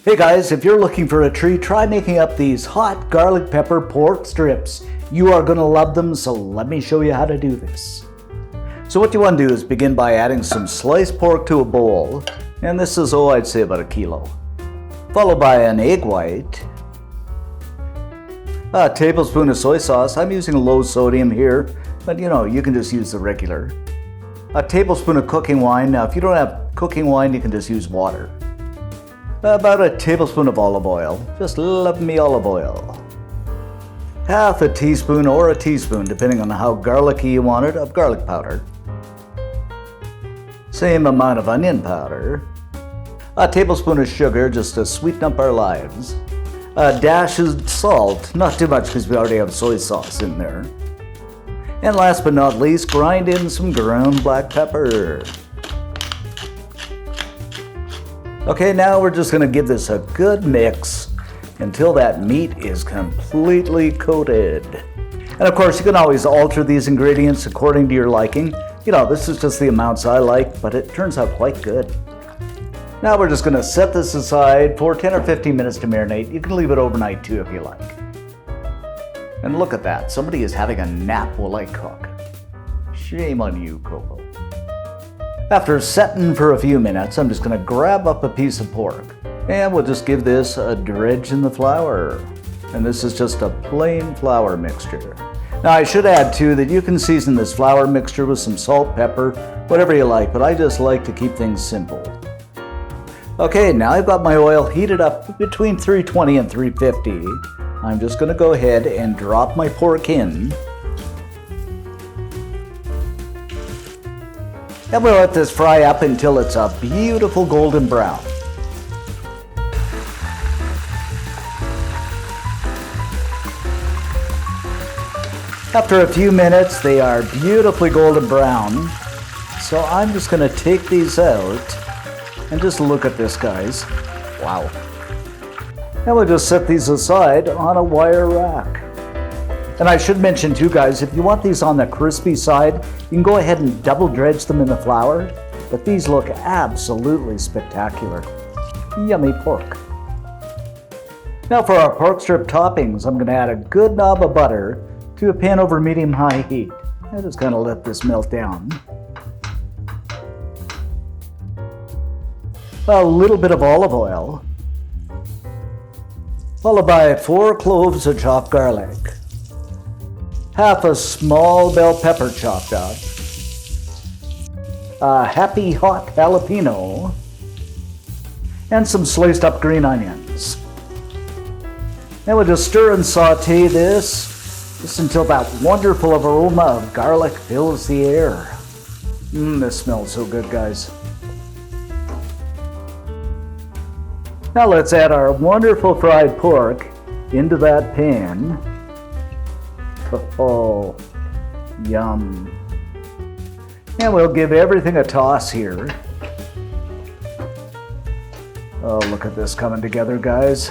Hey guys, if you're looking for a treat, try making up these hot garlic pepper pork strips. You are gonna love them, so let me show you how to do this. So what you want to do is begin by adding some sliced pork to a bowl, and this is, I'd say about a kilo. Followed by an egg white, a tablespoon of soy sauce. I'm using low sodium here, but you can just use the regular. A tablespoon of cooking wine. Now if you don't have cooking wine, you can just use water. About a tablespoon of olive oil. Just love me olive oil. Half a teaspoon or a teaspoon, depending on how garlicky you want it, of garlic powder. Same amount of onion powder. A tablespoon of sugar, just to sweeten up our lives. A dash of salt, not too much because we already have soy sauce in there. And last but not least, grind in some ground black pepper. Okay, now we're just going to give this a good mix until that meat is completely coated. And of course, you can always alter these ingredients according to your liking. This is just the amounts I like, but it turns out quite good. Now we're just going to set this aside for 10 or 15 minutes to marinate. You can leave it overnight too if you like. And look at that, somebody is having a nap while I cook. Shame on you, Coco. After setting for a few minutes, I'm just going to grab up a piece of pork and we'll just give this a dredge in the flour. And this is just a plain flour mixture. Now I should add too that you can season this flour mixture with some salt, pepper, whatever you like, but I just like to keep things simple. Okay, now I've got my oil heated up between 320 and 350. I'm just going to go ahead and drop my pork in. And we'll let this fry up until it's a beautiful golden brown. After a few minutes, they are beautifully golden brown. So I'm just going to take these out and just look at this, guys. Wow. And we'll just set these aside on a wire rack. And I should mention too, guys, if you want these on the crispy side, you can go ahead and double dredge them in the flour, but these look absolutely spectacular. Yummy pork. Now for our pork strip toppings, I'm going to add a good knob of butter to a pan over medium-high heat. I just kind of let this melt down. A little bit of olive oil, followed by 4 cloves of chopped garlic. Half a small bell pepper chopped up, a happy hot jalapeno, and some sliced up green onions. Now we'll just stir and saute this just until that wonderful aroma of garlic fills the air. This smells so good, guys. Now let's add our wonderful fried pork into that pan. Oh, yum. And we'll give everything a toss here. Oh, look at this coming together, guys.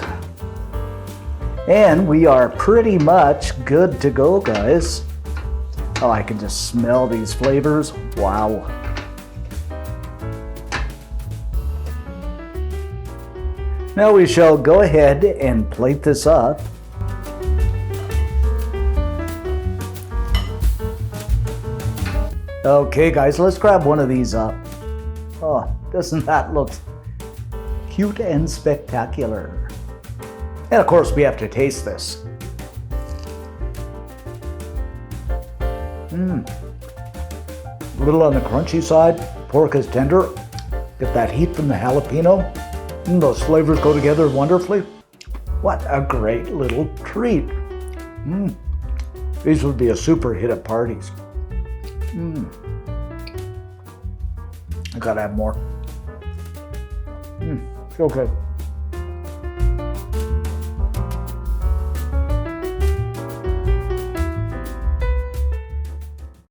And we are pretty much good to go, guys. Oh, I can just smell these flavors. Wow. Now we shall go ahead and plate this up. Okay guys, let's grab one of these up. Oh, doesn't that look cute and spectacular? And of course we have to taste this. A little on the crunchy side, pork is tender. Get that heat from the jalapeno. Those flavors go together wonderfully. What a great little treat. These would be a super hit at parties. I gotta have more. So good.